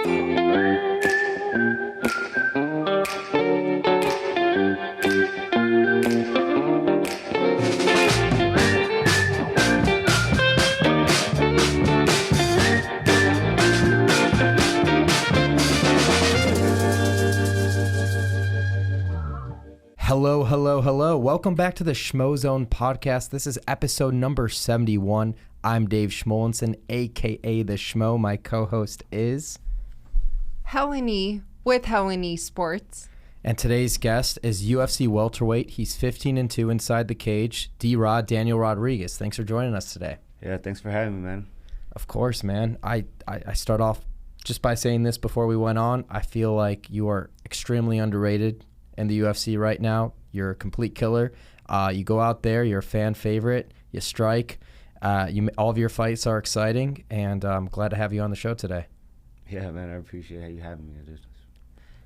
Hello, hello, hello. Welcome back to the Schmozone podcast. This is episode number 71. I'm Dave Schmulenson, a.k.a. The Schmo. My co-host is Helen Yee with Helen Yee Sports. And today's guest is UFC welterweight. He's 15-2 inside the cage, D-Rod Daniel Rodriguez. Thanks for joining us today. Yeah, thanks for having me, man. Of course, man. I start off just by saying this before we went on. I feel like you are extremely underrated in the UFC right now. You're a complete killer. You go out there, you're a fan favorite, you strike. All of your fights are exciting, and I'm glad to have you on the show today. Yeah, man, I appreciate you having me.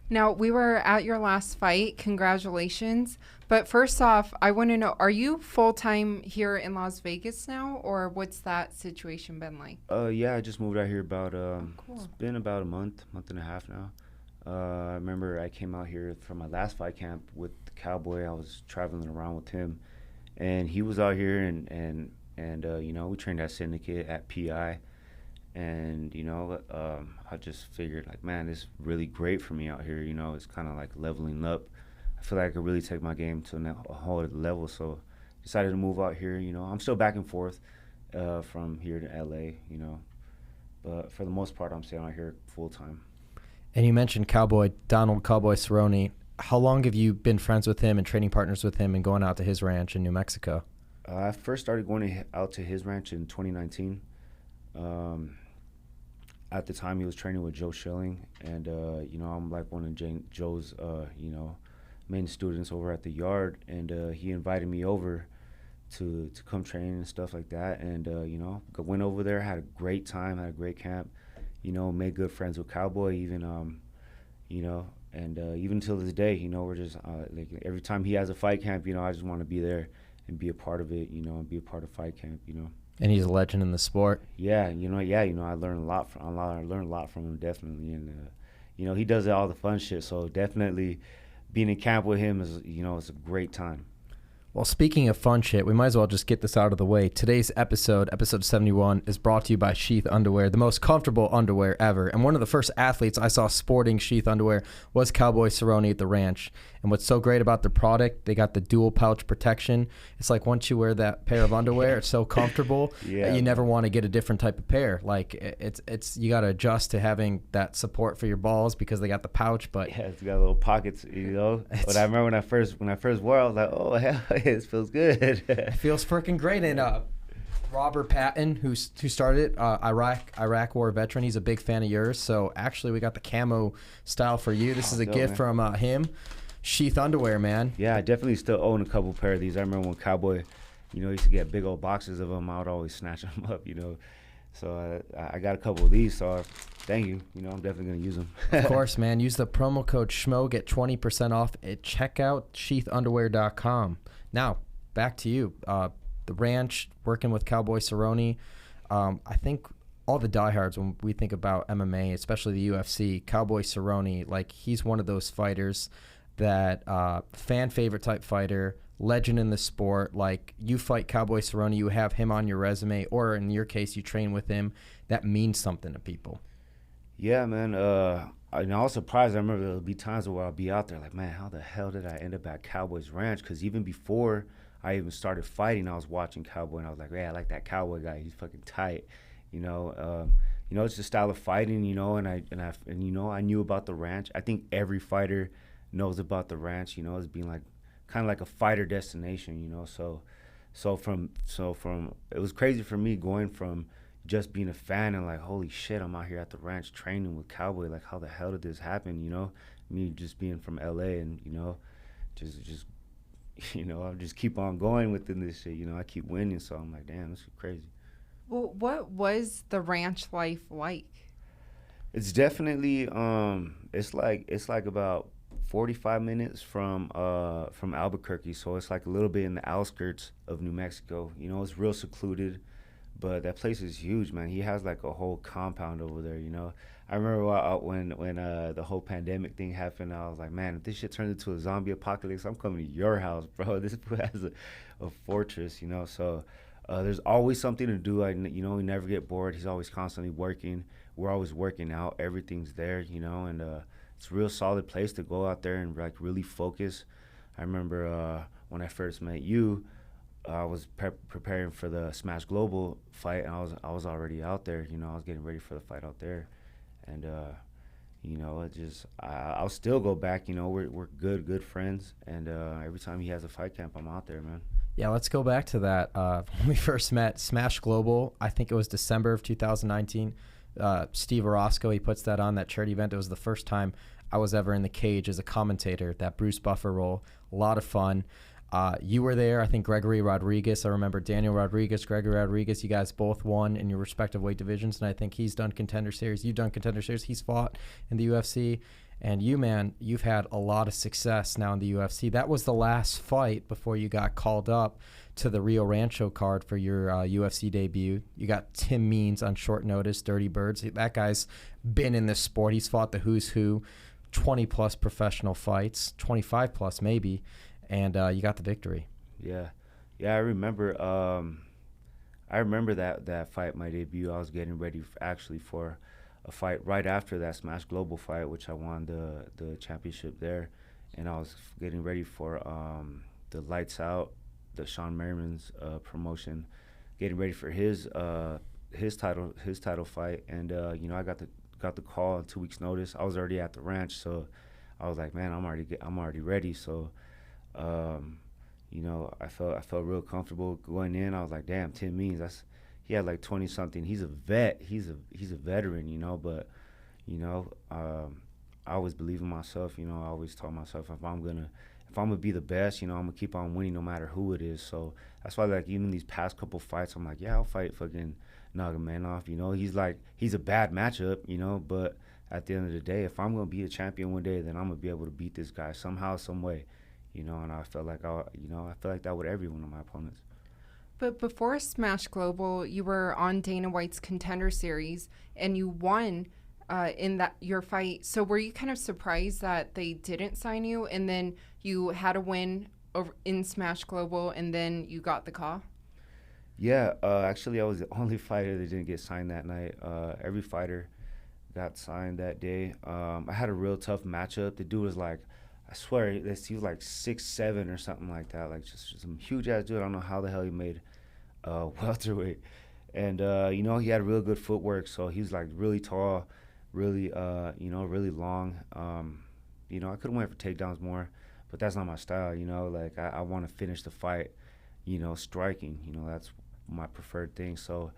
Now, we were at your last fight. Congratulations. But first off, I want to know, are you full-time here in Las Vegas now, or what's that situation been like? Yeah, I just moved out here about, cool. It's been about a month and a half now. I remember I came out here for my last fight camp with the Cowboy. I was traveling around with him, and he was out here, and you know, we trained at Syndicate at PI, and you know, I just figured like, man, it's really great for me out here. You know, it's kind of like leveling up. I feel like I could really take my game to a whole other level. So decided to move out here. You know, I'm still back and forth from here to LA. You know, but for the most part, I'm staying out here full time. And you mentioned Donald Cowboy Cerrone. How long have you been friends with him and training partners with him and going out to his ranch in New Mexico? I first started going out to his ranch in 2019. At the time, he was training with Joe Schilling, and you know, I'm like one of Joe's you know, main students over at the yard, and he invited me over to come train and stuff like that. And you know, went over there, had a great time, had a great camp. You know, made good friends with Cowboy, even, you know, and even till this day, you know, we're just, like, every time he has a fight camp, you know, I just want to be there and be a part of it, you know, and be a part of fight camp, you know. And he's a legend in the sport. Yeah, you know, I learned a lot from him, definitely, and, you know, he does all the fun shit, so definitely being in camp with him is, you know, it's a great time. Well, speaking of fun shit, we might as well just get this out of the way. Today's episode 71, is brought to you by Sheath Underwear, the most comfortable underwear ever. And one of the first athletes I saw sporting Sheath Underwear was Cowboy Cerrone at the ranch. And what's so great about the product, they got the dual pouch protection. It's like once you wear that pair of underwear, it's so comfortable. Yeah. You never want to get a different type of pair. Like it's you got to adjust to having that support for your balls because they got the pouch. But yeah, it's got little pockets, you know. But I remember when I first wore it, I was like, oh hell, it feels good. It feels freaking great. And Robert Patton, who started Iraq War veteran, he's a big fan of yours. So actually, we got the camo style for you. This is a gift from him. Sheath Underwear, man. Yeah, I definitely still own a couple pair of these. I remember when Cowboy, you know, used to get big old boxes of them. I would always snatch them up, you know. So I got a couple of these, so thank you. You know, I'm definitely going to use them. Of course, man. Use the promo code SCHMO. Get 20% off at checkout, sheathunderwear.com. Now, back to you. The ranch, working with Cowboy Cerrone. I think all the diehards, when we think about MMA, especially the UFC, Cowboy Cerrone, like he's one of those fighters that fan favorite type fighter, legend in the sport. Like you fight Cowboy Cerrone, you have him on your resume, or in your case, you train with him. That means something to people. Yeah, man. I was surprised. I remember there'll be times where I'll be out there like, man, how the hell did I end up at Cowboy's ranch? Because even before I even started fighting, I was watching Cowboy, and I was like, yeah, I like that Cowboy guy. He's fucking tight, you know. You know, it's the style of fighting, you know, and you know, I knew about the ranch. I think every fighter knows about the ranch, you know, as being like kind of like a fighter destination, you know. So from it was crazy for me going from just being a fan and like, holy shit, I'm out here at the ranch training with Cowboy. Like, how the hell did this happen? You know, me just being from LA and, you know, just you know, I just keep on going within this shit. You know, I keep winning, so I'm like, damn, this is crazy. Well, what was the ranch life like? It's definitely it's like about 45 minutes from Albuquerque, so it's like a little bit in the outskirts of New Mexico. You know, it's real secluded, But that place is huge, man. He has like a whole compound over there, you know. I remember when the whole pandemic thing happened, I was like, man, if this shit turns into a zombie apocalypse, I'm coming to your house, bro. This has a fortress, you know. So there's always something to do. You know, we never get bored. He's always constantly working. We're always working out. Everything's there, you know, and it's a real solid place to go out there and like really focus. I remember when I first met you, I was preparing for the Smash Global fight, and I was already out there. You know, I was getting ready for the fight out there, and you know, it just I'll still go back. You know, we're good friends, and every time he has a fight camp, I'm out there, man. Yeah, let's go back to that. When we first met, Smash Global, I think it was December of 2019. Steve Orozco, he puts that on that charity event. It was the first time I was ever in the cage as a commentator, that Bruce Buffer role. A lot of fun. You were there. I think Gregory Rodriguez. I remember Daniel Rodriguez, Gregory Rodriguez. You guys both won in your respective weight divisions, and I think he's done Contender Series. You've done Contender Series. He's fought in the UFC. And you, man, you've had a lot of success now in the UFC. That was the last fight before you got called up to the Rio Rancho card for your UFC debut. You got Tim Means on short notice, Dirty Birds. That guy's been in this sport. He's fought the who's who, 20-plus professional fights, 25-plus maybe, and you got the victory. Yeah, I remember. I remember that fight, my debut. I was getting ready for a fight right after that Smash Global fight, which I won the championship there, and I was getting ready for the Lights Out, the Sean Merriman's promotion, getting ready for his title fight, and you know, I got the call on 2 weeks' notice. I was already at the ranch, so I was like, man, I'm already ready. So, you know, I felt real comfortable going in. I was like, damn, Tim Means, he had like 20 something. He's a vet. He's a veteran, you know. But, you know, I always believe in myself. You know, I always told myself if I'm gonna be the best, you know, I'm gonna keep on winning no matter who it is. So that's why, like, even these past couple fights, I'm like, yeah, I'll fight fucking Nurmagomedov. You know, he's a bad matchup, you know. But at the end of the day, if I'm gonna be a champion one day, then I'm gonna be able to beat this guy somehow, some way, you know. And I felt like that with every one of my opponents. But before Smash Global, you were on Dana White's Contender Series, and you won in your fight. So were you kind of surprised that they didn't sign you, and then you had a win in Smash Global, and then you got the call? Yeah, actually, I was the only fighter that didn't get signed that night. Every fighter got signed that day. I had a real tough matchup. The dude was like, I swear, he was like 6'7" or something like that. Like just some huge ass dude. I don't know how the hell he made welterweight. And you know, he had real good footwork. So he was like really tall, really you know, really long. You know, I could have went for takedowns more, but that's not my style. You know, like I want to finish the fight, you know, striking. You know, that's my preferred thing. So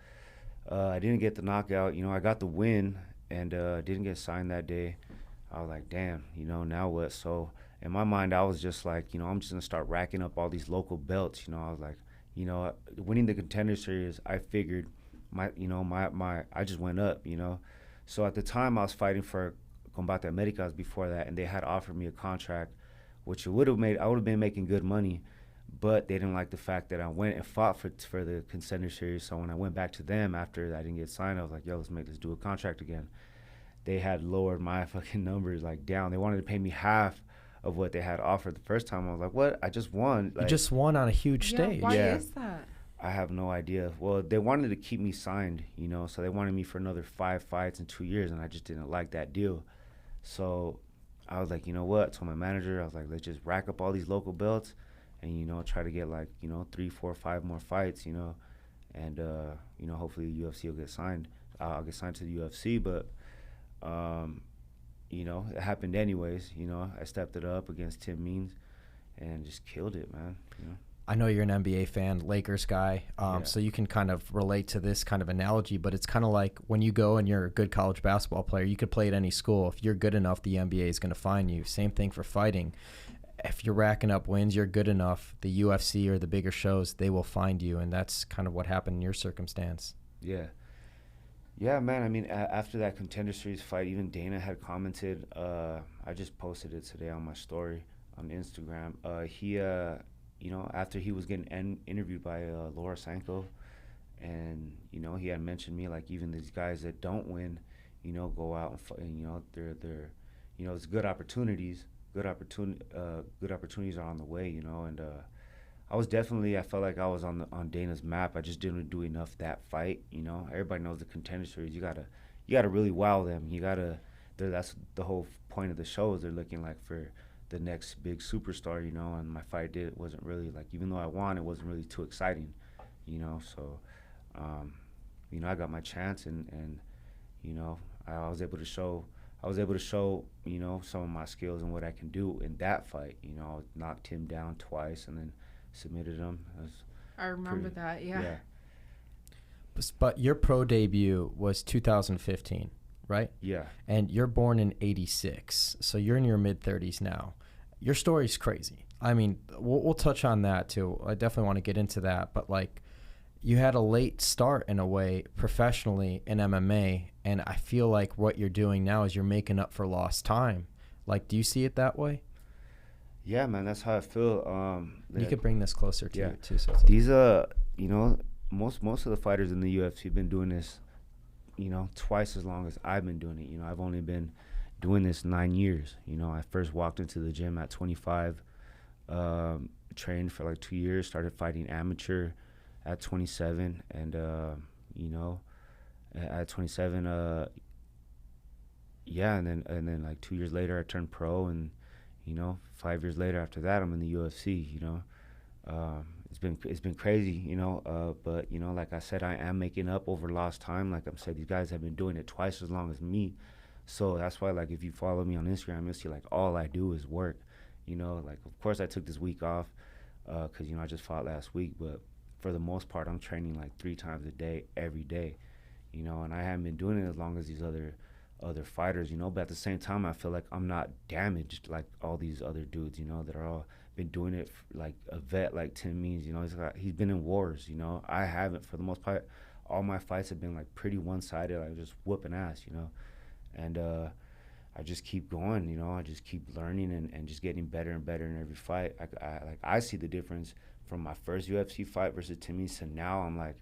I didn't get the knockout. You know, I got the win and didn't get signed that day. I was like, damn, you know, now what? So in my mind, I was just like, you know, I'm just going to start racking up all these local belts. You know, I was like, you know, winning the Contender Series, I figured I just went up, you know. So at the time, I was fighting for Combate Americas before that, and they had offered me a contract, which I would have been making good money, but they didn't like the fact that I went and fought for the Contender Series. So when I went back to them after I didn't get signed, I was like, yo, let's do a contract again. They had lowered my fucking numbers like down. They wanted to pay me half of what they had offered the first time. I was like, what? I just won. Like, you just won on a huge stage. Why is that? I have no idea. Well, they wanted to keep me signed, you know, so they wanted me for another 5 fights in 2 years, and I just didn't like that deal. So I was like, you know what? I told my manager, I was like, let's just rack up all these local belts and, you know, try to get like, you know, 3, 4, 5 more fights, you know, and, you know, hopefully the UFC will get signed. I'll get signed to the UFC, but you know, it happened anyways. You know, I stepped it up against Tim Means and just killed it, man. You know? I know you're an NBA fan, Lakers guy, so you can kind of relate to this kind of analogy, but it's kind of like when you go and you're a good college basketball player, you could play at any school. If you're good enough, the NBA is going to find you. Same thing for fighting. If you're racking up wins, you're good enough, the UFC or the bigger shows, they will find you, and that's kind of what happened in your circumstance. Yeah. Yeah, man. I mean, after that Contender Series fight, even Dana had commented. I just posted it today on my story on Instagram. He, you know, after he was getting interviewed by Laura Sanko, And, you know, he had mentioned me, like, even these guys that don't win, you know, go out and fight, and, you know, they're, you know, it's good opportunities. Good opportunities are on the way, you know, and I felt like I was on Dana's map. I just didn't do enough that fight, you know. Everybody knows the Contender Series. You gotta really wow them. That's the whole point of the show, is they're looking like for the next big superstar, you know. And my fight wasn't really, like, even though I won, it wasn't really too exciting, you know. So, you know, I got my chance, and you know, I was able to show, you know, some of my skills and what I can do in that fight. You know, I knocked him down twice and then submitted him. I remember that, yeah. But your pro debut was 2015, right? Yeah. And you're born in 86, so you're in your mid-30s now. Your story's crazy. I mean, we'll touch on that too. I definitely want to get into that. But, like, you had a late start in a way professionally in MMA, and I feel like what you're doing now is you're making up for lost time. Like, do you see it that way? Yeah, man, that's how I feel. You could bring this closer to you too. So these you know, most of the fighters in the UFC have been doing this, you know, twice as long as I've been doing it. You know, I've only been doing this 9 years. You know, I first walked into the gym at 25, trained for like 2 years, started fighting amateur at 27, and you know, at 27, yeah, and then like 2 years later I turned pro, and you know, 5 years later after that I'm in the UFC. You know, it's been crazy, you know, but you know, like I said, I am making up over lost time. Like I said, these guys have been doing it twice as long as me, so that's why, like, if you follow me on Instagram, you'll see, like, all I do is work. You know, like, of course I took this week off because, you know, I just fought last week, but for the most part I'm training like 3 times a day every day, you know, and I haven't been doing it as long as these other fighters, you know, but at the same time I feel like I'm not damaged like all these other dudes, you know, that are all been doing it like a vet like Tim Means, you know. He's been in wars, you know. I haven't. For the most part, all my fights have been like pretty one-sided, like just whooping ass, you know. And I just keep going, you know. I just keep learning and just getting better and better in every fight. I see the difference from my first UFC fight versus Tim Means to now. I'm like,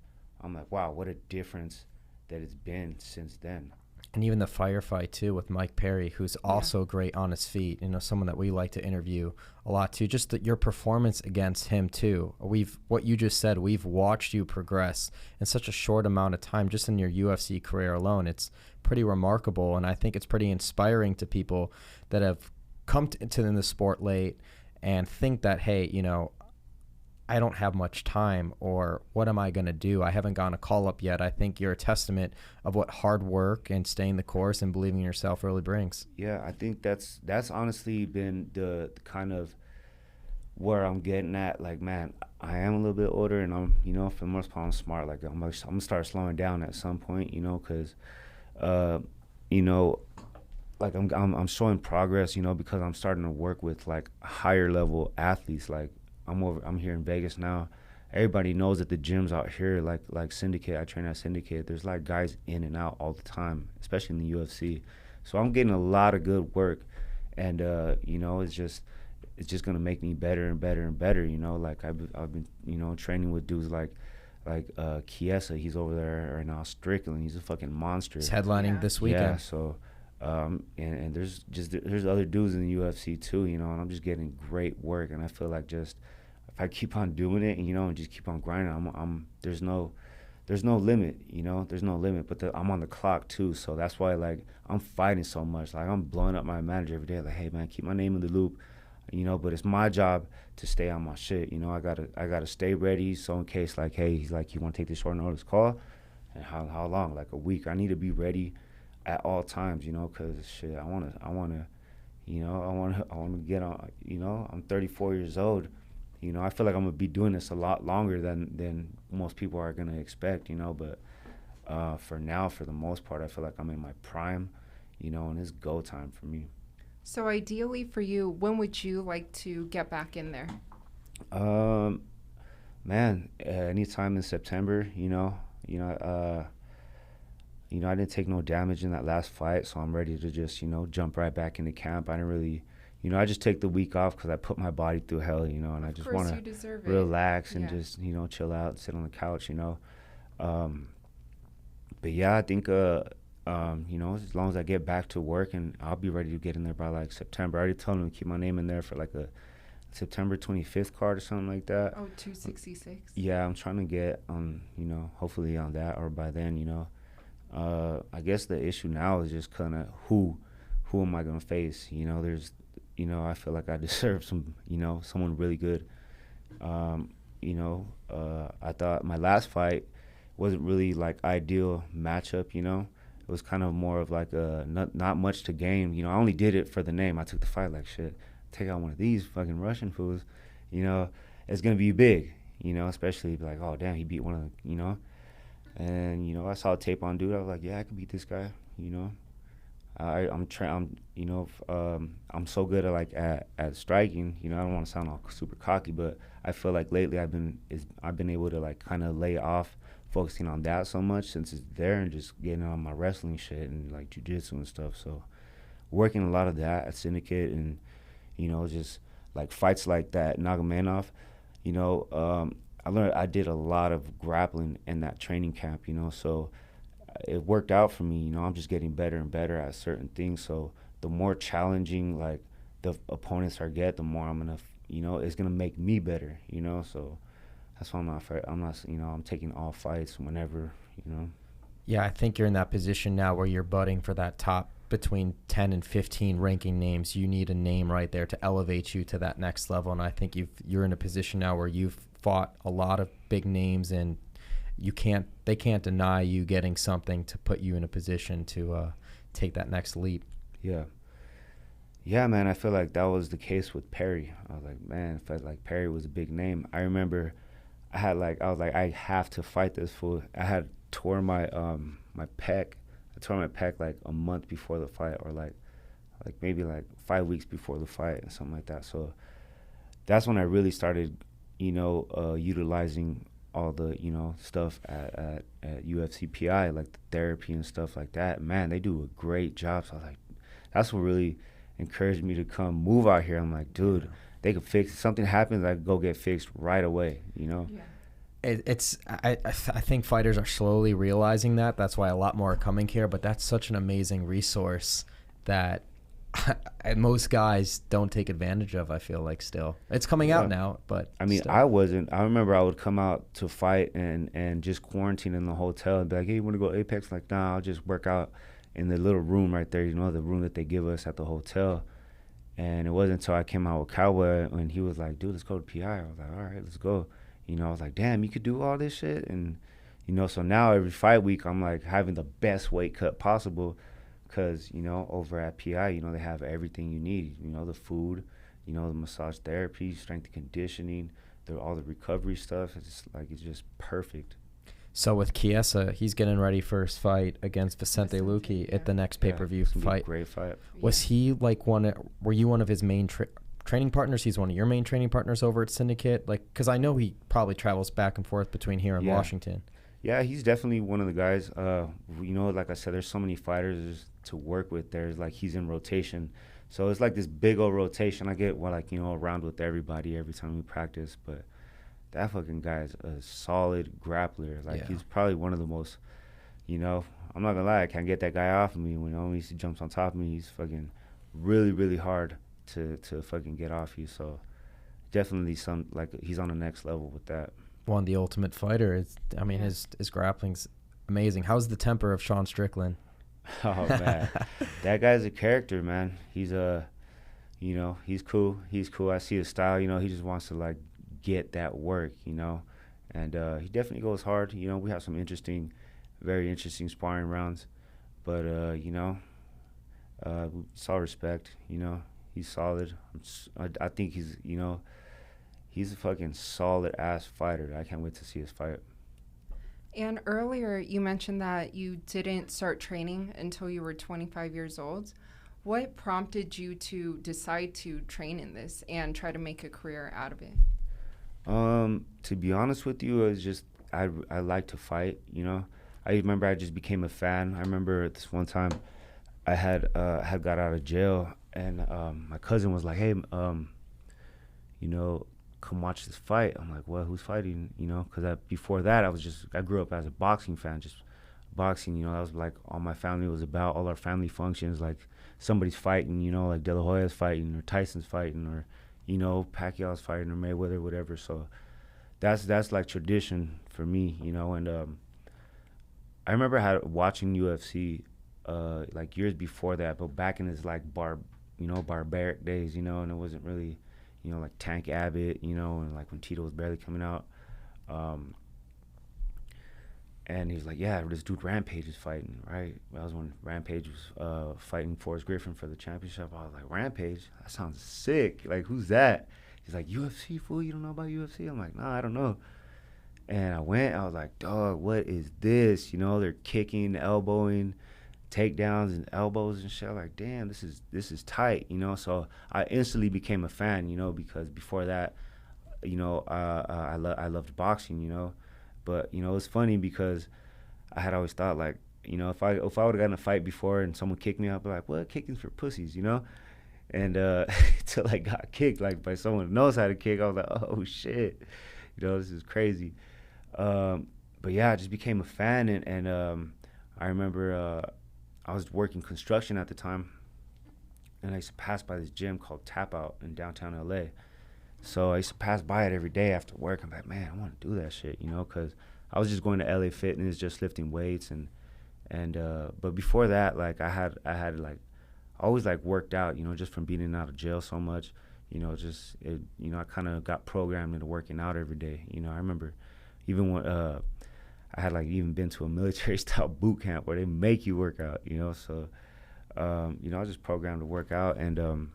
wow, what a difference that it's been since then. And even the firefight too with Mike Perry, who's also great on his feet. You know, someone that we like to interview a lot too. Just your performance against him too. What you just said, we've watched you progress in such a short amount of time, just in your UFC career alone. It's pretty remarkable, and I think it's pretty inspiring to people that have come into the sport late and think that, hey, you know, I don't have much time, or what am I going to do? I haven't gotten a call up yet. I think you're a testament of what hard work and staying the course and believing in yourself really brings. Yeah, I think that's honestly been the kind of where I'm getting at. Like, man, I am a little bit older, and I'm, you know, for the most part I'm smart. Like, I'm gonna start slowing down at some point, you know, because you know, like I'm showing progress, you know, because I'm starting to work with like higher level athletes. Like, I'm here in Vegas now. Everybody knows that the gyms out here, like Syndicate, I train at Syndicate, there's like guys in and out all the time, especially in the UFC. So I'm getting a lot of good work, and you know, it's just gonna make me better and better and better. You know, like I've been, you know, training with dudes like Chiesa. He's over there right now, Strickland. He's a fucking monster. He's headlining this weekend. Yeah, so and there's other dudes in the UFC too, you know, and I'm just getting great work, and I feel like just if I keep on doing it, and, you know, and just keep on grinding, I'm there's no limit, you know, there's no limit. But I'm on the clock too, so that's why, like, I'm fighting so much. Like, I'm blowing up my manager every day, like, hey man, keep my name in the loop, you know. But it's my job to stay on my shit, you know. I gotta stay ready, so in case, like, hey, he's like, you want to take this short notice call, and how long? Like a week. I need to be ready at all times, you know, because shit, I wanna, you know, I wanna get on, you know. I'm 34 years old, you know. I feel like I'm gonna be doing this a lot longer than most people are gonna expect, you know. But for now, for the most part, I feel like I'm in my prime, you know, and it's go time for me. So ideally for you, when would you like to get back in there? Man, anytime in September, you know. You know, I didn't take no damage in that last fight, so I'm ready to just, you know, jump right back into camp. I didn't really, you know, I just take the week off because I put my body through hell, you know, and I just want to relax and just, you know, chill out, sit on the couch, you know. But yeah, I think you know, as long as I get back to work, and I'll be ready to get in there by like September. I already told them to keep my name in there for like a September 25th card or something like that. Oh, 266. Yeah, I'm trying to get on, you know, hopefully on that or by then, you know. I guess the issue now is just kind of who am I gonna face? You know, there's, you know, I feel like I deserve some, you know, someone really good. You know, I thought my last fight wasn't really like ideal matchup. You know, it was kind of more of like a not much to gain. You know, I only did it for the name. I took the fight like shit. Take out one of these fucking Russian fools. You know, it's gonna be big. You know, especially like, oh damn, he beat one of the, you know. And, you know, I saw a tape on dude. I was like, yeah, I could beat this guy, you know. I'm you know, I'm so good at striking. You know, I don't want to sound all super cocky, but I feel like lately I've been able to like kind of lay off focusing on that so much since it's there and just getting on my wrestling shit and like jiu-jitsu and stuff. So working a lot of that at Syndicate and, you know, just like fights like that Nagamanov, you know, I did a lot of grappling in that training camp, you know, so it worked out for me. You know, I'm just getting better and better at certain things. So the more challenging like the opponents I get, the more I'm gonna, you know, it's gonna make me better. You know, so that's why I'm not, you know, I'm taking all fights whenever, you know. Yeah, I think you're in that position now where you're budding for that top between 10 and 15 ranking names. You need a name right there to elevate you to that next level, and I think you're in a position now where you've fought a lot of big names, and they can't deny you getting something to put you in a position to take that next leap. Yeah, man, I feel like that was the case with Perry. I was like, man, I felt like Perry was a big name. I remember I was like, I have to fight this fool. I had tore my my pec. I tore my pec like a month before the fight, or like maybe like 5 weeks before the fight and something like that. So that's when I really started, you know, utilizing all the, you know, stuff at UFC PI, like the therapy and stuff like that. Man, they do a great job. So I was like, that's what really encouraged me to come move out here. I'm like, dude, they could fix it. Something happens, I could go get fixed right away, you know? Yeah. I think fighters are slowly realizing that. That's why a lot more are coming here, but that's such an amazing resource that most guys don't take advantage of. I feel like still it's coming out now, but I mean, still. I remember I would come out to fight and just quarantine in the hotel and be like, hey, you want to go Apex? Like, nah, I'll just work out in the little room right there, you know, the room that they give us at the hotel. And it wasn't until I came out with Cowboy when he was like, dude, let's go to PI. I was like, all right, let's go. You know, I was like, damn, you could do all this shit. And, you know, so now every fight week I'm like having the best weight cut possible. Because, you know, over at PI, you know, they have everything you need. You know, the food, you know, the massage therapy, strength and conditioning, all the recovery stuff. It's just perfect. So with Chiesa, he's getting ready for his fight against Vicente Luque at the next pay-per-view fight. Great fight. Was he like were you one of his main training partners? He's one of your main training partners over at Syndicate? Like, because I know he probably travels back and forth between here and Washington. Yeah, he's definitely one of the guys. You know, like I said, there's so many fighters to work with. There's like, he's in rotation. So it's like this big old rotation. I get, you know, around with everybody every time we practice. But that fucking guy is a solid grappler. Like, he's probably one of the most, you know, I'm not gonna lie, I can't get that guy off of me. When he jumps on top of me, he's fucking really, really hard to fucking get off you. So definitely he's on the next level with that. One, the ultimate fighter. His grappling's amazing. How's the temper of Sean Strickland? Oh man, that guy's a character, man. He's you know, he's cool. I see his style. You know, he just wants to like get that work. You know, and he definitely goes hard. You know, we have some very interesting sparring rounds, but you know, it's all respect. You know, he's solid. I think he's, you know, he's a fucking solid-ass fighter. I can't wait to see his fight. And earlier you mentioned that you didn't start training until you were 25 years old. What prompted you to decide to train in this and try to make a career out of it? To be honest with you, it was just I like to fight, you know. I remember I just became a fan. I remember this one time I had got out of jail, and my cousin was like, hey, you know, come watch this fight. I'm like, what, who's fighting? You know, because before that, I grew up as a boxing fan, just boxing, you know, that was like all my family was about, all our family functions, like somebody's fighting, you know, like De La Hoya's fighting or Tyson's fighting or, you know, Pacquiao's fighting or Mayweather, whatever. So that's like tradition for me, you know. And I remember watching UFC like years before that, but back in his like barbaric days, you know, and it wasn't really, you know, like Tank Abbott, you know, and like when Tito was barely coming out. And he was like, yeah, this dude Rampage is fighting, right? That was when Rampage was fighting Forrest Griffin for the championship. I was like, Rampage? That sounds sick. Like, who's that? He's like, UFC, fool? You don't know about UFC? I'm like, nah, I don't know. And I was like, dog, what is this? You know, they're kicking, elbowing, takedowns and elbows and shit. I'm like, damn, this is tight, you know? So I instantly became a fan, you know, because before that, you know, I loved boxing, you know? But, you know, it's funny because I had always thought, like, you know, if I would have gotten a fight before and someone kicked me, I'd be like, what? Kicking's for pussies, you know? And until I got kicked, like, by someone who knows how to kick, I was like, oh, shit. You know, this is crazy. But, yeah, I just became a fan. And I remember I was working construction at the time, and I used to pass by this gym called Tap Out in downtown L.A., so I used to pass by it every day after work. I'm like, man, I want to do that shit, you know, because I was just going to LA Fitness, just lifting weights, and but before that, like I had like always like worked out, you know, just from being out of jail so much, you know, you know, I kind of got programmed into working out every day. You know, I remember even when I had like even been to a military style boot camp where they make you work out, you know, so you know, I was just programmed to work out. And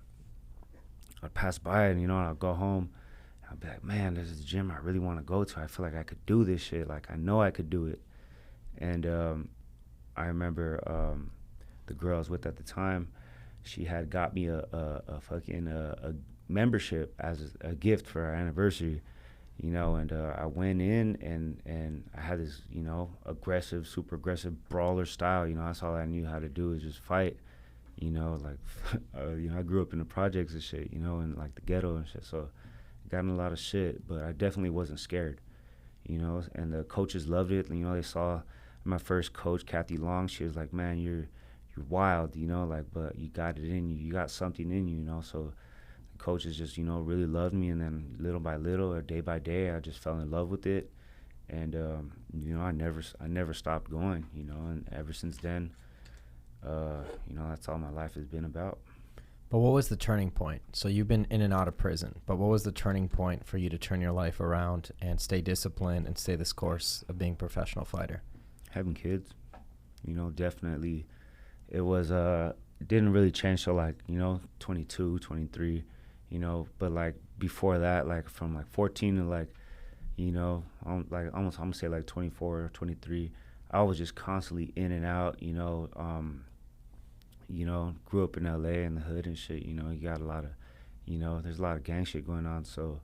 I'd pass by it, and, you know, and I'd go home. And I'd be like, man, this is a gym I really want to go to. I feel like I could do this shit. Like, I know I could do it. And I remember the girl I was with at the time, she had got me a membership as a gift for our anniversary, you know, and I went in, and I had this, you know, super aggressive brawler style. You know, that's all I knew how to do is just fight. You know, like, you know, I grew up in the projects and shit, you know, and like the ghetto and shit. So I got in a lot of shit, but I definitely wasn't scared, you know, and the coaches loved it. You know, they saw my first coach, Kathy Long. She was like, man, you're wild, you know, like, but you got it in you. You got something in you, you know. So the coaches just, you know, really loved me. And then little by little or day by day, I just fell in love with it. And, you know, I never stopped going, you know, and ever since then, you know, that's all my life has been about. But what was the turning point? So you've been in and out of prison, but what was the turning point for you to turn your life around and stay disciplined and stay this course of being a professional fighter? Having kids, you know, definitely. It was, didn't really change till like, you know, 22, 23, you know, but like before that, like from like 14 to like, you know, like almost, I'm gonna say like 24 or 23, I was just constantly in and out, you know, grew up in LA in the hood and shit, you know, you got a lot of, you know, there's a lot of gang shit going on. So,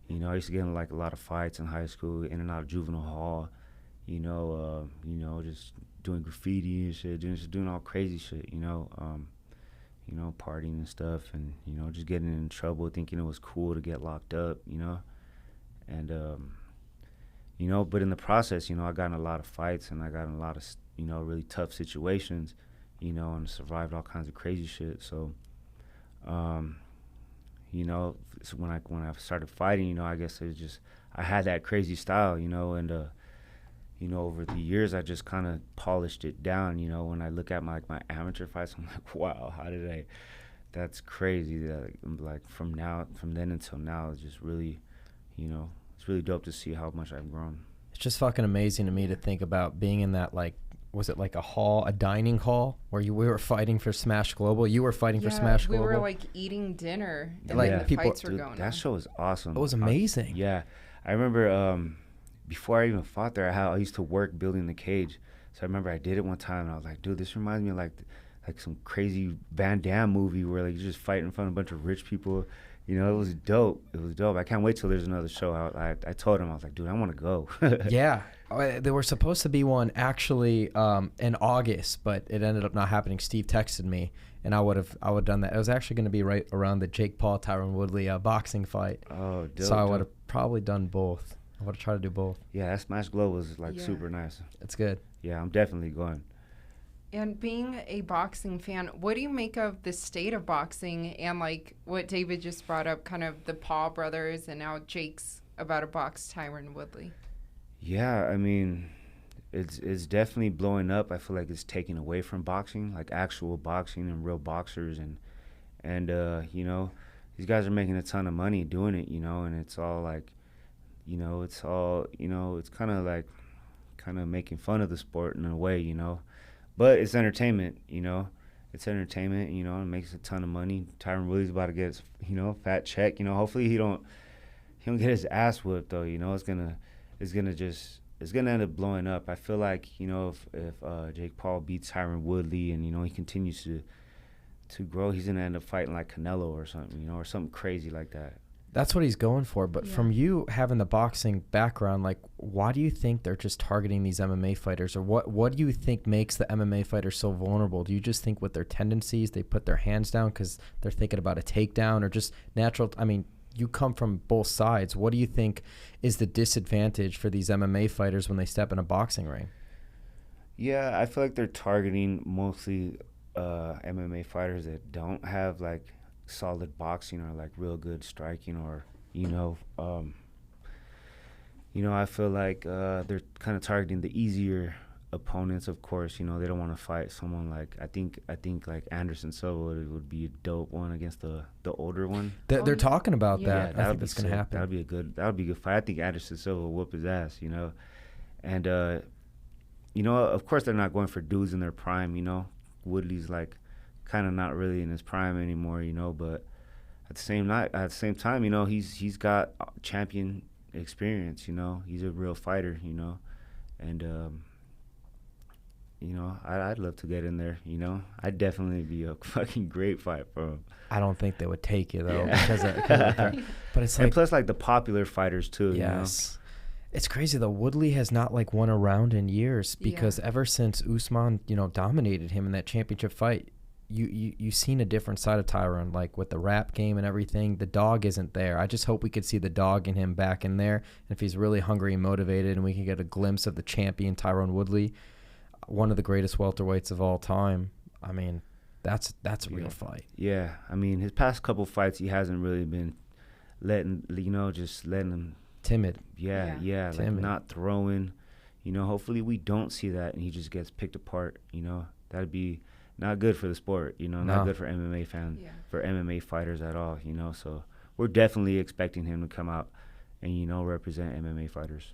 you know, I used to get in like a lot of fights in high school, in and out of juvenile hall, you know, just doing graffiti and shit, just doing all crazy shit, you know, partying and stuff, and, you know, just getting in trouble, thinking it was cool to get locked up, you know, and, you know, but in the process, you know, I got in a lot of fights, and I got in a lot of, you know, really tough situations, you know, and survived all kinds of crazy shit. So, you know, so when I started fighting, you know, I guess it was just, I had that crazy style, you know, and, you know, over the years, I just kind of polished it down, you know. When I look at my amateur fights, I'm like, wow, that's crazy. That, like, from then until now, it's just really, you know, it's really dope to see how much I've grown. It's just fucking amazing to me to think about being in that, like, was it like a dining hall where we were fighting for Smash Global? You were fighting for Smash Global? We were like eating dinner, and like, the people, fights were dude, going on. That show was awesome. It was amazing. Yeah. I remember before I even fought there, I used to work building the cage. So I remember I did it one time, and I was like, dude, this reminds me of like some crazy Van Damme movie where like you just fight in front of a bunch of rich people. You know, it was dope. I can't wait till there's another show. I told him, I was like, dude, I want to go. Yeah. There were supposed to be one actually in August, but it ended up not happening. Steve texted me, and I would have done that. It was actually going to be right around the Jake Paul Tyron Woodley boxing fight. Oh, dope. So I would have probably done both. I would have tried to do both. Yeah, that Smash Glow was like super nice. It's good. Yeah, I'm definitely going. And being a boxing fan, what do you make of the state of boxing and like what David just brought up, kind of the Paul brothers, and now Jake's about to box Tyron Woodley? Yeah, I mean, it's definitely blowing up. I feel like it's taking away from boxing, like actual boxing and real boxers, and you know, these guys are making a ton of money doing it, you know, and it's all like, you know, it's kind of making fun of the sport in a way, you know, but it's entertainment, you know. It's entertainment, you know, it makes a ton of money. Tyron Woodley's about to get his, you know, fat check, you know. Hopefully he don't get his ass whipped though, you know. It's gonna end up blowing up. I feel like, you know, if Jake Paul beats Tyron Woodley and, you know, he continues to grow, he's gonna end up fighting like Canelo or something, you know, or something crazy like that. That's what he's going for. But from you having the boxing background, like, why do you think they're just targeting these MMA fighters? Or what do you think makes the MMA fighters so vulnerable? Do you just think with their tendencies, they put their hands down because they're thinking about a takedown, or just natural? I mean, you come from both sides. What do you think is the disadvantage for these MMA fighters when they step in a boxing ring? Yeah, I feel like they're targeting mostly MMA fighters that don't have like solid boxing or like real good striking, or you know, I feel like they're kind of targeting the easier opponents. Of course, you know, they don't want to fight someone like I think like Anderson Silva would be a dope one against the older one. They're talking about that. Yeah, I think that's gonna happen. That would be a good fight. I think Anderson Silva will whoop his ass, you know, and you know, of course they're not going for dudes in their prime. You know, Woodley's like kind of not really in his prime anymore, you know, but at the same time, you know, he's got champion experience, you know. He's a real fighter, you know. And you know, I'd love to get in there, you know. I'd definitely be a fucking great fight for him. I don't think they would take you though, because of but it's like, and plus like the popular fighters too, yes. You know? It's crazy though. Woodley has not like won a round in years, because ever since Usman, you know, dominated him in that championship fight, you seen a different side of Tyron, like with the rap game and everything. The dog isn't there. I just hope we could see the dog in him back in there. And if he's really hungry and motivated, and we can get a glimpse of the champion Tyron Woodley, one of the greatest welterweights of all time. I mean, that's a real fight. Yeah, I mean, his past couple fights, he hasn't really been letting him timid. Yeah, timid. Like not throwing. You know, hopefully we don't see that, and he just gets picked apart. You know, that'd be not good for the sport, you know, not good for MMA fans, for MMA fighters at all, you know. So we're definitely expecting him to come out and, you know, represent MMA fighters.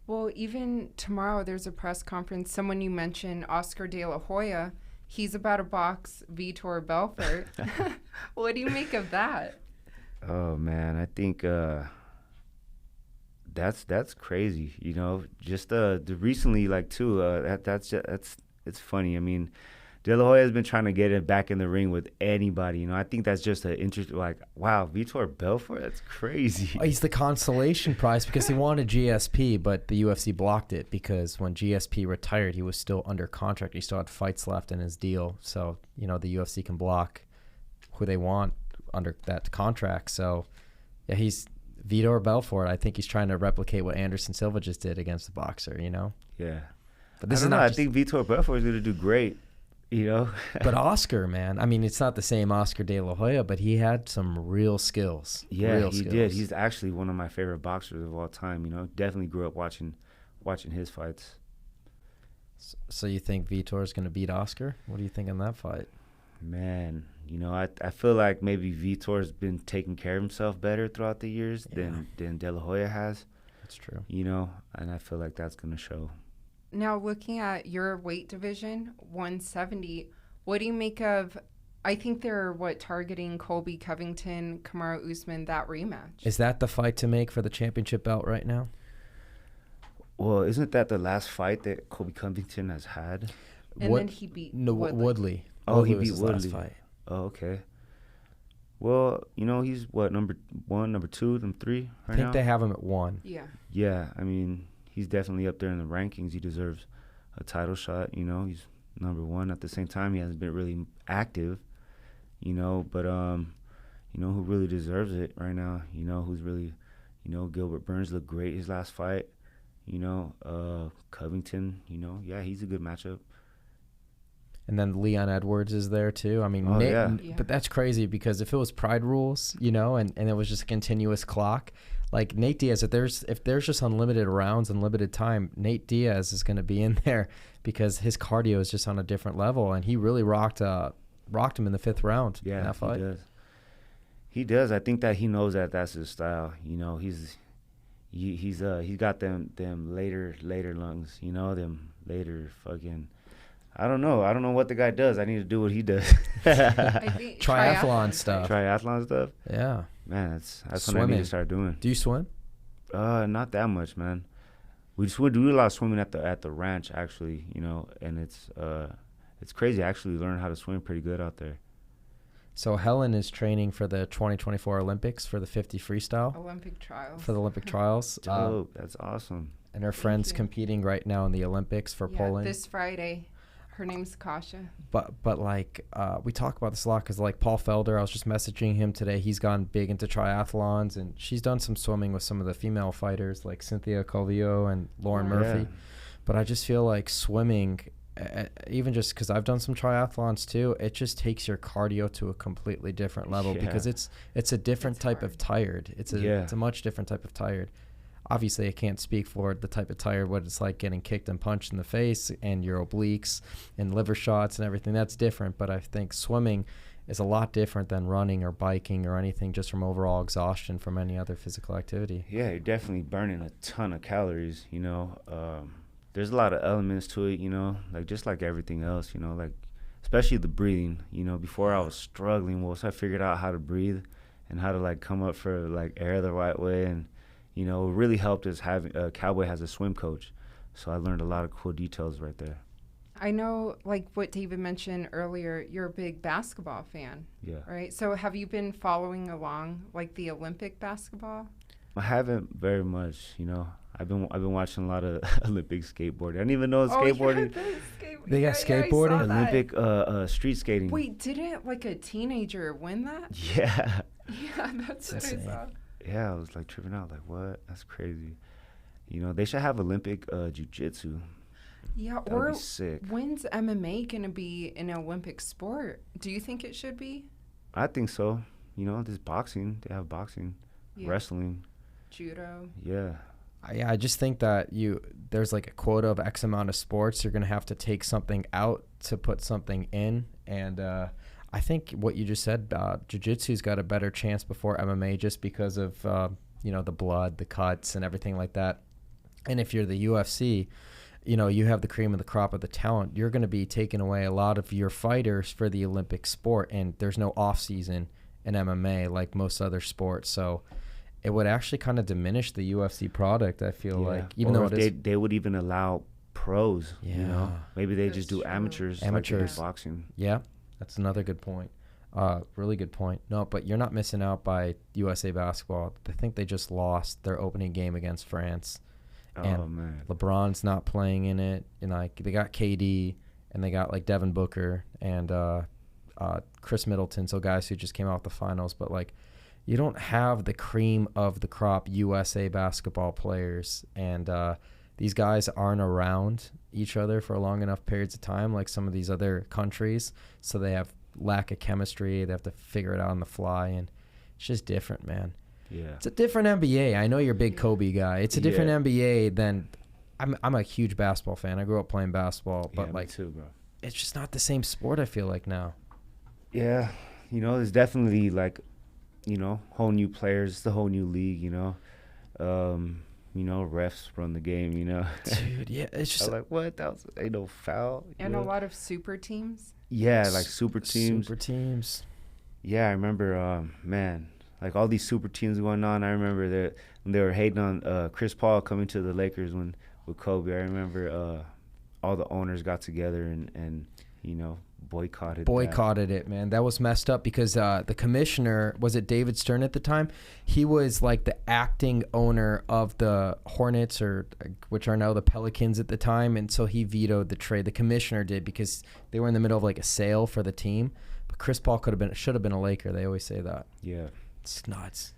Well, even tomorrow there's a press conference. Someone you mentioned, Oscar De La Hoya, he's about to box Vitor Belfort. What do you make of that? Oh, man, I think that's crazy, you know. Just recently, like, too, it's funny. I mean, De La Hoya has been trying to get it back in the ring with anybody, you know. I think that's just an interest. Like, wow, Vitor Belfort, that's crazy. He's the consolation prize because he wanted GSP, but the UFC blocked it because when GSP retired, he was still under contract. He still had fights left in his deal. So, you know, the UFC can block who they want under that contract. So, yeah, he's Vitor Belfort. I think he's trying to replicate what Anderson Silva just did against the boxer, you know. Yeah. But this I think Vitor Belfort is going to do great. You know, but Oscar, man, I mean, it's not the same Oscar De La Hoya, but he had some real skills. Yeah, he did. He's actually one of my favorite boxers of all time. You know, definitely grew up watching his fights. So you think Vitor's going to beat Oscar? What do you think in that fight? Man, you know, I feel like maybe Vitor's been taking care of himself better throughout the years than De La Hoya has. That's true. You know, and I feel like that's going to show. Now, looking at your weight division, 170, what do you make of, I think they're, targeting Colby, Covington, Kamaru, Usman, that rematch? Is that the fight to make for the championship belt right now? Well, isn't that the last fight that Colby Covington has had? And then he beat Woodley. Oh, he beat Woodley. Last fight. Oh, okay. Well, you know, he's, number 1, number 2, number 3 right now? I think they have him at 1. Yeah. Yeah, I mean, he's definitely up there in the rankings. He deserves a title shot. You know, he's number one. At the same time, he hasn't been really active. You know, but you know who really deserves it right now? You know who's really, you know, Gilbert Burns looked great his last fight. You know, Covington. You know, yeah, he's a good matchup. And then Leon Edwards is there too. I mean, but that's crazy because if it was Pride rules, you know, and it was just a continuous clock, like Nate Diaz, if there's just unlimited rounds, unlimited time, Nate Diaz is going to be in there because his cardio is just on a different level, and he really rocked him in the 5th round. Yeah, in that fight. He does. He does. I think that he knows that that's his style. You know, he's got them later lungs. You know, them later fucking. I don't know what the guy does. I need to do what he does. I think Triathlon stuff. Triathlon stuff. Yeah. Man, that's Swimming. what I need to start doing. Do you swim? Not that much, man. We do a lot of swimming at the ranch, actually. You know, and it's crazy. I actually learned how to swim pretty good out there. So Helen is training for the 2024 Olympics for the 50 freestyle. Olympic trials. For the Olympic trials. Dope. That's awesome. And her friend's competing right now in the Olympics for Poland. This Friday. Her name's Kasha. But like we talk about this a lot because like Paul Felder, I was just messaging him today. He's gone big into triathlons, and she's done some swimming with some of the female fighters like Cynthia Calvillo and Lauren Murphy. Yeah. But I just feel like swimming, even just because I've done some triathlons too, it just takes your cardio to a completely different level because it's a different type of tired. It's a much different type of tired. Obviously, I can't speak for the type of tired, what it's like getting kicked and punched in the face and your obliques and liver shots and everything. That's different, but I think swimming is a lot different than running or biking or anything just from overall exhaustion from any other physical activity. Yeah, you're definitely burning a ton of calories, you know. There's a lot of elements to it, you know, like just like everything else, you know, like especially the breathing. You know, before I was struggling, once I figured out how to breathe and how to like come up for like air the right way, and you know, it really helped us having Cowboy has a swim coach. So I learned a lot of cool details right there. I know, like what David mentioned earlier, you're a big basketball fan. Yeah. Right? So have you been following along, like, the Olympic basketball? I haven't very much, you know. I've been watching a lot of Olympic skateboarding. I didn't even know skateboarding. They got skateboarding? Olympic street skating. Wait, didn't, like, a teenager win that? Yeah. Yeah, that's what I saw. Yeah, I was like tripping out, like, what? That's crazy. You know, they should have Olympic jiu-jitsu. Yeah, that would be sick. When's MMA going to be an Olympic sport? Do you think it should be? I think so. You know, there's boxing. They have boxing, wrestling. Judo. Yeah. I just think that there's like a quota of X amount of sports. You're going to have to take something out to put something in. And I think what you just said, jiu-jitsu's got a better chance before MMA just because of, you know, the blood, the cuts, and everything like that. And if you're the UFC, you know, you have the cream of the crop of the talent. You're going to be taking away a lot of your fighters for the Olympic sport, and there's no off-season in MMA like most other sports. So it would actually kind of diminish the UFC product, I feel like. Even though they would even allow pros, you know. Maybe they just do amateurs. Like boxing. Yeah. That's another good point. Really good point. No, but you're not missing out by USA Basketball. I think they just lost their opening game against France. And man. LeBron's not playing in it. And like they got KD and they got like Devin Booker and Chris Middleton, so guys who just came out the finals. But like you don't have the cream of the crop USA Basketball players, and these guys aren't around each other for long enough periods of time like some of these other countries, so they have lack of chemistry. They have to figure it out on the fly, and it's just different, man. Yeah, it's a different NBA. I know you're a big Kobe guy. It's a different NBA than I'm a huge basketball fan. I grew up playing basketball, but like me too, bro. It's just not the same sport, I feel like, now. Yeah, you know, there's definitely like, you know, whole new players. It's a whole new league, you know. You know, refs run the game, you know. Dude, yeah, it's just I'm like, what? That was ain't no foul. And a lot of super teams. Yeah, like super teams. Super teams. Yeah, I remember, man, like all these super teams going on. I remember that when they were hating on Chris Paul coming to the Lakers with Kobe. I remember all the owners got together and you know, boycotted it, man. That was messed up because the commissioner, was it David Stern at the time? He was like the acting owner of the Hornets, or which are now the Pelicans at the time, and so he vetoed the trade. The commissioner did because they were in the middle of like a sale for the team. But Chris Paul should have been a Laker. They always say that. Yeah, it's nuts.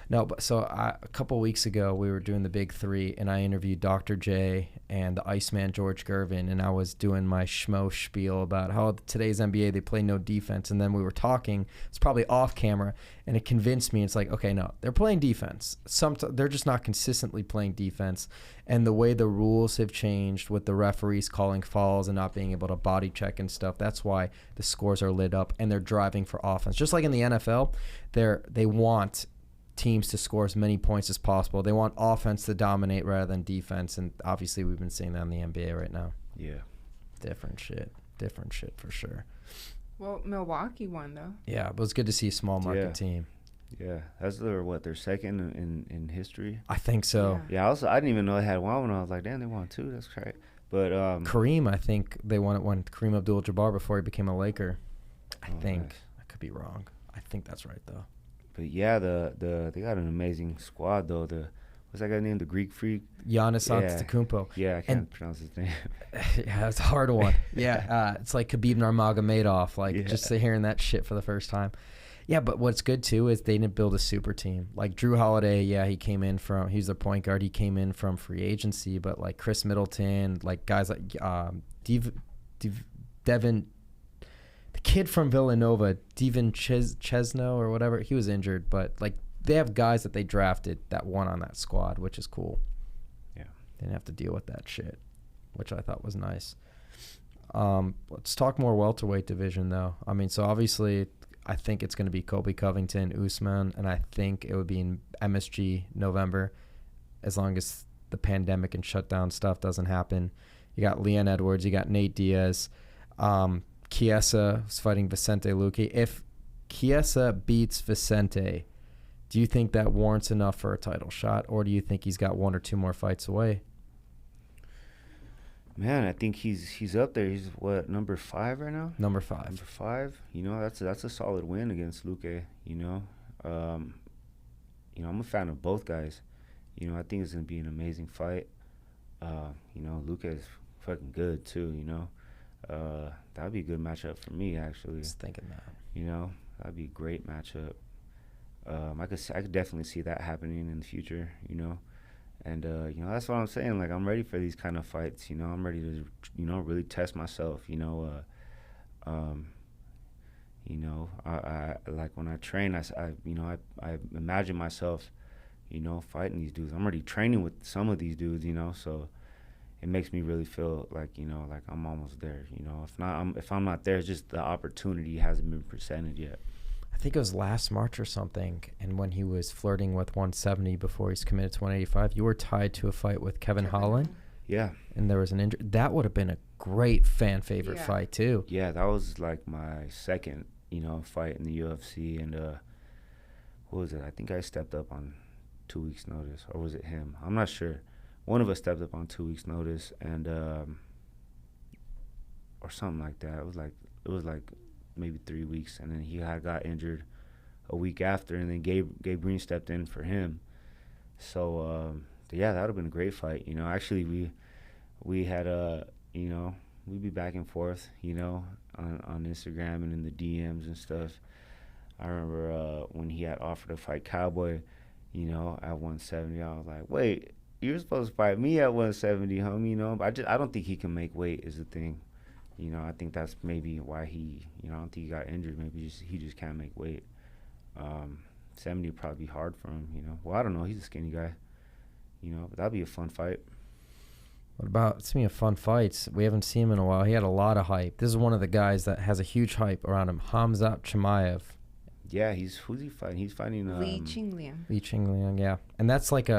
No, but so a couple weeks ago, we were doing the Big Three, and I interviewed Dr. J and the Iceman George Gervin, and I was doing my Schmo spiel about how today's NBA, they play no defense. And then we were talking, it's probably off camera, and it convinced me. It's like, okay, no, they're playing defense. They're just not consistently playing defense. And the way the rules have changed with the referees calling fouls and not being able to body check and stuff, that's why the scores are lit up, and they're driving for offense. Just like in the NFL, they want teams to score as many points as possible. They want offense to dominate rather than defense, and obviously we've been seeing that in the NBA right now. Yeah. Different shit for sure. Well, Milwaukee won, though. Yeah, it was good to see a small market team. Yeah, that's their second in history? I think so. Yeah, also, I didn't even know they had one when I was like, damn, they won two. That's great. But Kareem, I think they won it when Kareem Abdul-Jabbar before he became a Laker. I think. Nice. I could be wrong. I think that's right, though. But yeah, they got an amazing squad though. What's that guy named? The Greek Freak? Giannis Antetokounmpo. Yeah, I can't pronounce his name. Yeah, it's a hard one. Yeah, it's like Khabib Nurmagomedov. Just hearing that shit for the first time. Yeah, but what's good too is they didn't build a super team. Like Drew Holiday, he's the point guard. He came in from free agency, but like Chris Middleton, like guys like Devin. The kid from Villanova, Devin Chesno or whatever, he was injured, but like they have guys that they drafted that won on that squad, which is cool. Yeah. They didn't have to deal with that shit, which I thought was nice. Let's talk more welterweight division, though. I mean, so obviously I think it's going to be Colby Covington, Usman, and I think it would be in MSG November as long as the pandemic and shutdown stuff doesn't happen. You got Leon Edwards, you got Nate Diaz. Chiesa is fighting Vicente Luque. If Chiesa beats Vicente, do you think that warrants enough for a title shot, or do you think he's got one or two more fights away? Man, I think he's up there. He's number 5 right now? Number 5. Number 5. You know, that's a solid win against Luque, you know. I'm a fan of both guys. You know, I think it's going to be an amazing fight. Luque is fucking good too, you know. That would be a good matchup for me, actually. I was thinking that. You know, that would be a great matchup. I could definitely see that happening in the future, you know. And, that's what I'm saying. Like, I'm ready for these kind of fights, you know. I'm ready to, really test myself, you know. I like when I train, I imagine myself, fighting these dudes. I'm already training with some of these dudes, so it makes me really feel like, like I'm almost there, If I'm not there, it's just the opportunity hasn't been presented yet. I think it was last March or something, and when he was flirting with 170 before he's committed to 185, you were tied to a fight with Kevin Holland. Yeah. And there was an injury. That would have been a great fan favorite fight too. Yeah, that was like my second, fight in the UFC, and what was it? I think I stepped up on 2 weeks' notice, or was it him? I'm not sure. One of us stepped up on 2 weeks' notice, and or something like that. It was like maybe 3 weeks, and then he got injured a week after, and then Gabe Green stepped in for him. So that would have been a great fight. Actually we had we'd be back and forth, on Instagram and in the DMs and stuff. I remember when he had offered to fight Cowboy, at 170. I was like, wait, you're supposed to fight me at 170, homie, But I don't think he can make weight is the thing. I think that's maybe why he, I don't think he got injured. Maybe he just can't make weight. 70 would probably be hard for him, Well, I don't know. He's a skinny guy, but that'd be a fun fight. What about, speaking of fun fights, we haven't seen him in a while. He had a lot of hype. This is one of the guys that has a huge hype around him, Khamzat Chimaev. Yeah, who's he fighting? He's fighting Li Qingliang. Li Qingliang, yeah. And that's like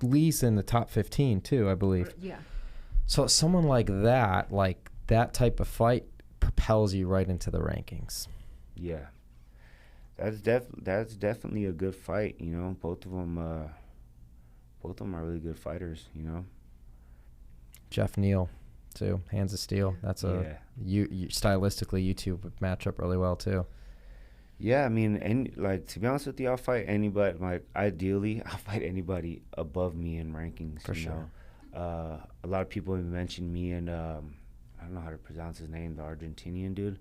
Li's in the top 15 too, I believe. Yeah. So someone like that type of fight propels you right into the rankings. Yeah. That's definitely a good fight, Both of them are really good fighters, Jeff Neal, too. Hands of Steel. That's you stylistically, you two would match up really well too. Yeah, I mean, and like to be honest with you, I'll fight anybody. Like ideally, I'll fight anybody above me in rankings. For sure. A lot of people have mentioned me, and I don't know how to pronounce his name, the Argentinian dude.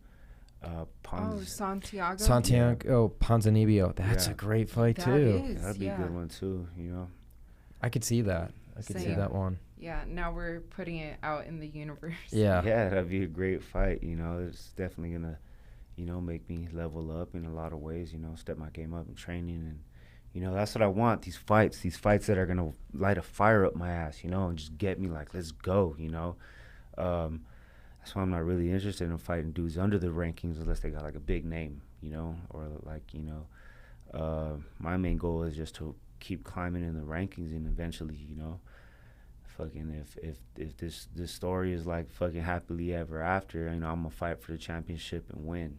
Santiago. Santiago Ponzinibbio. That's a great fight too. Is, that'd be a good one too. I could see that. I could see that one. Yeah, now we're putting it out in the universe. Yeah, that'd be a great fight. It's definitely gonna, make me level up in a lot of ways. Step my game up in training, and that's what I want. These fights that are gonna light a fire up my ass, and just get me like, let's go. That's why I'm not really interested in fighting dudes under the rankings unless they got like a big name, or like, my main goal is just to keep climbing in the rankings and eventually, fucking if this story is like fucking happily ever after, I'm gonna fight for the championship and win,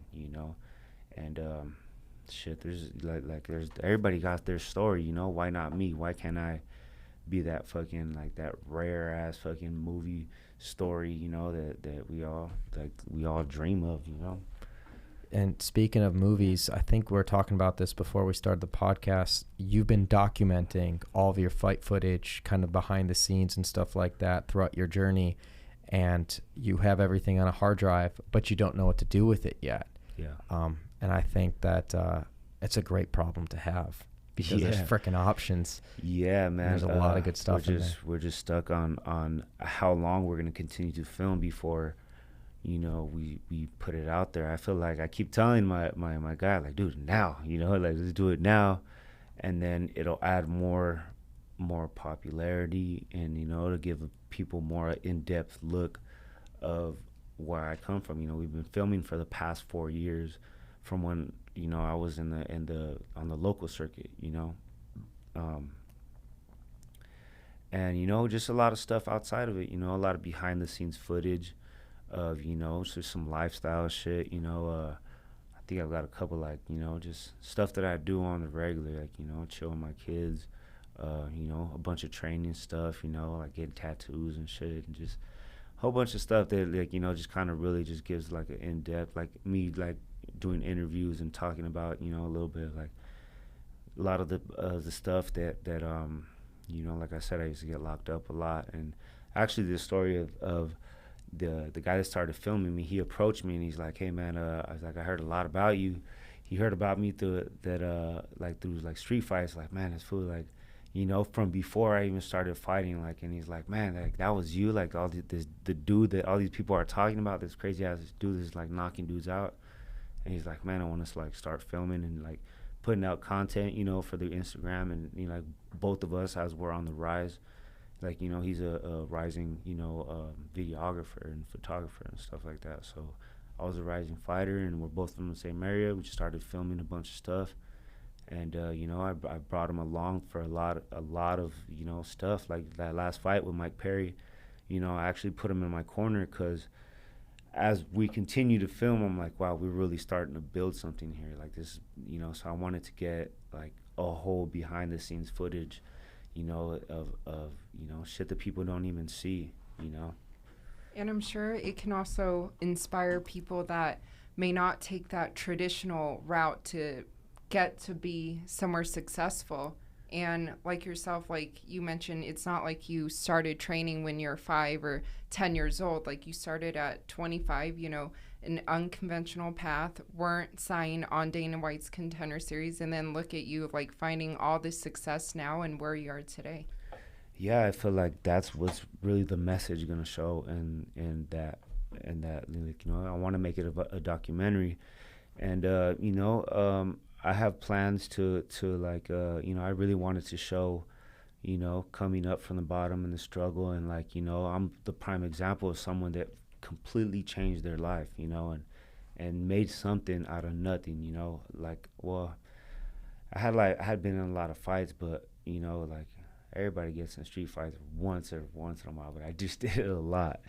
and shit, there's there's everybody got their story, why not me? Why can't I be that fucking like that rare ass fucking movie story, that we all dream of, And speaking of movies, I think we were talking about this before we started the podcast. You've been documenting all of your fight footage, kind of behind the scenes and stuff like that throughout your journey, and you have everything on a hard drive, but you don't know what to do with it yet. Yeah. And I think that it's a great problem to have because there's freaking options. Yeah, man. There's a lot of good stuff in there. We're just stuck on how long we're gonna continue to film before, we put it out there. I feel like I keep telling my guy, like, dude, now, like, let's do it now, and then it'll add more popularity and to give people more in-depth look of where I come from. We've been filming for the past 4 years from when I was on the local circuit, and just a lot of stuff outside of it, a lot of behind the scenes footage of just some lifestyle shit. I think I've got a couple like just stuff that I do on the regular, like chill with my kids, a bunch of training stuff, like getting tattoos and shit, and just a whole bunch of stuff that like just kind of really just gives like an in-depth, like me like doing interviews and talking about a little bit like a lot of the stuff that like I said, I used to get locked up a lot. And actually the story of the guy that started filming me, he approached me and he's like, hey man, I was like, I heard a lot about you. He heard about me through street fights. Like, man, this fool, like, from before I even started fighting, like, and he's like, man, like, that was you, like, the dude that all these people are talking about, this crazy ass dude that's like knocking dudes out. And he's like, man, I want us to like start filming and like putting out content, for the Instagram, and like both of us as we're on the rise. Like, he's a rising, videographer and photographer and stuff like that. So I was a rising fighter, and we're both from the same area. We just started filming a bunch of stuff, and I brought him along for a lot of stuff. Like that last fight with Mike Perry, I actually put him in my corner because as we continue to film, I'm like, wow, we're really starting to build something here. Like this, so I wanted to get like a whole behind the scenes footage, of shit that people don't even see, And I'm sure it can also inspire people that may not take that traditional route to get to be somewhere successful. And like yourself, like you mentioned, it's not like you started training when you're 5 or 10 years old. Like you started at 25, an unconventional path, weren't signed on Dana White's Contender Series, and then look at you like finding all this success now and where you are today. Yeah, I feel like that's what's really the message gonna show, and that like, I want to make it a documentary, and I have plans to like I really wanted to show, coming up from the bottom and the struggle, and like I'm the prime example of someone that completely changed their life, and made something out of nothing, like, well, I had been in a lot of fights, but like everybody gets in street fights once in a while, but I just did it a lot,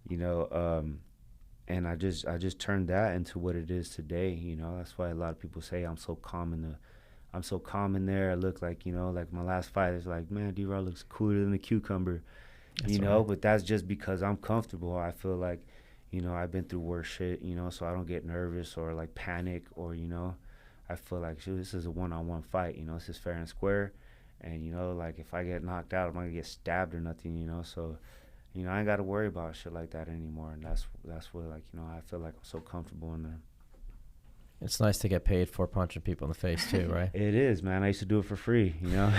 and I just turned that into what it is today. That's why a lot of people say I'm so calm in there. I look like, like my last fight is like, man, D-Raw looks cooler than a cucumber. you know, but that's just because I'm comfortable. I feel like, you know, I've been through worse shit, you know, so I don't get nervous or like panic or, you know, I feel like, shoot, this is a one-on-one fight, you know, this is fair and square. And, you know, like if I get knocked out, I'm not gonna get stabbed or nothing, you know, so, you know, I ain't got to worry about shit like that anymore. And that's what, like, you know, I feel like I'm so comfortable in there. It's nice to get paid for punching people in the face too, right? It is, man. I used to do it for free, you know.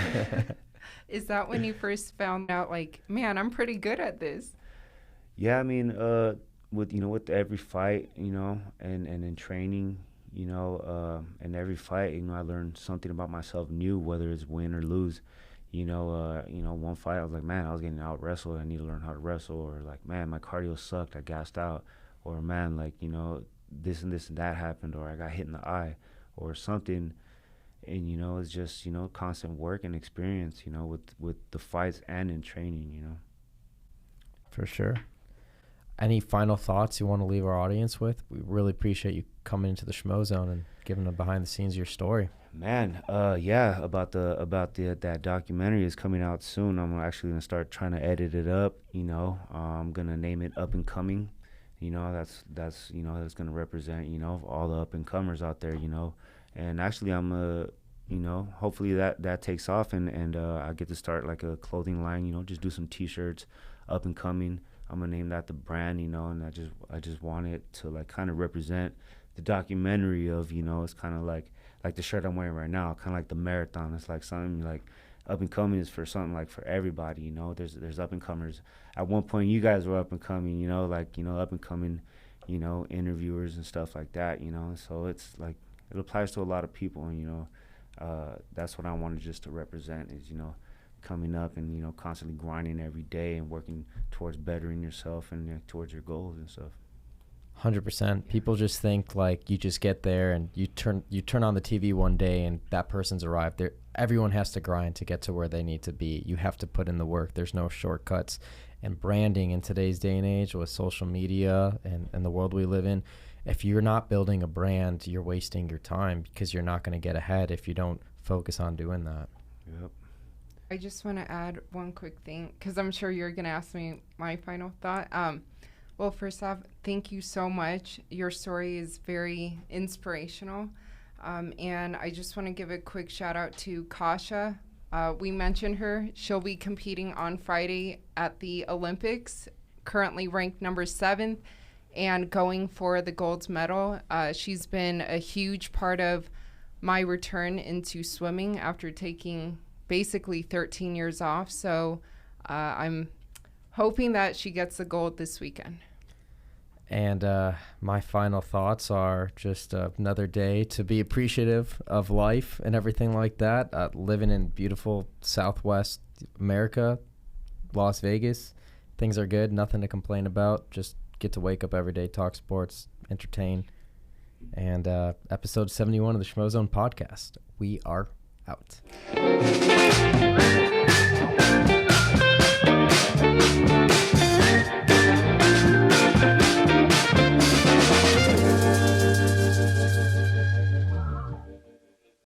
Is that when you first found out, like, man, I'm pretty good at this? Yeah, I mean, with every fight, you know, and in training, you know, and every fight, you know, I learned something about myself new, whether it's win or lose. You know, one fight I was like, man, I was getting out wrestled. I need to learn how to wrestle. Or like, man, my cardio sucked. I gassed out. Or man, like, you know, this and that happened. Or I got hit in the eye, or something. And you know, it's just, you know, constant work and experience. You know, with the fights and in training. You know. For sure. Any final thoughts you want to leave our audience with? We really appreciate you coming into the Schmozone and giving them behind the scenes of your story. Man, yeah, about that documentary is coming out soon. I'm actually gonna start trying to edit it up. You know, I'm gonna name it Up and Coming. You know, that's you know, that's gonna represent, you know, all the up and comers out there. You know, and actually I'm you know, hopefully that takes off and I get to start like a clothing line. You know, just do some T-shirts, Up and Coming. I'm gonna name that the brand. You know, and I just want it to like kind of represent the documentary of, you know, it's kind of like the shirt I'm wearing right now, kind of like the marathon. It's like something like up and coming is for something like for everybody, you know. There's up and comers. At one point, you guys were up and coming, you know, like, you know, up and coming, you know, interviewers and stuff like that, you know. So it's like it applies to a lot of people, and you know, that's what I wanted just to represent is, you know, coming up and, you know, constantly grinding every day and working towards bettering yourself and towards your goals and stuff. 100%. People just think like you just get there and you turn on the TV one day and that person's arrived there. Everyone has to grind to get to where they need to be. You have to put in the work. There's no shortcuts. And branding in today's day and age with social media and the world we live in, if you're not building a brand, you're wasting your time because you're not going to get ahead if you don't focus on doing that. Yep. I just want to add one quick thing because I'm sure you're going to ask me my final thought. Well, first off, thank you so much. Your story is very inspirational. And I just want to give a quick shout out to Kasha. We mentioned her. She'll be competing on Friday at the Olympics, currently ranked number 7th and going for the gold medal. She's been a huge part of my return into swimming after taking basically 13 years off. So I'm hoping that she gets the gold this weekend. And my final thoughts are just another day to be appreciative of life and everything like that. Living in beautiful Southwest America, Las Vegas, things are good, nothing to complain about. Just get to wake up every day, talk sports, entertain. And episode 71 of the Schmozone podcast. We are out.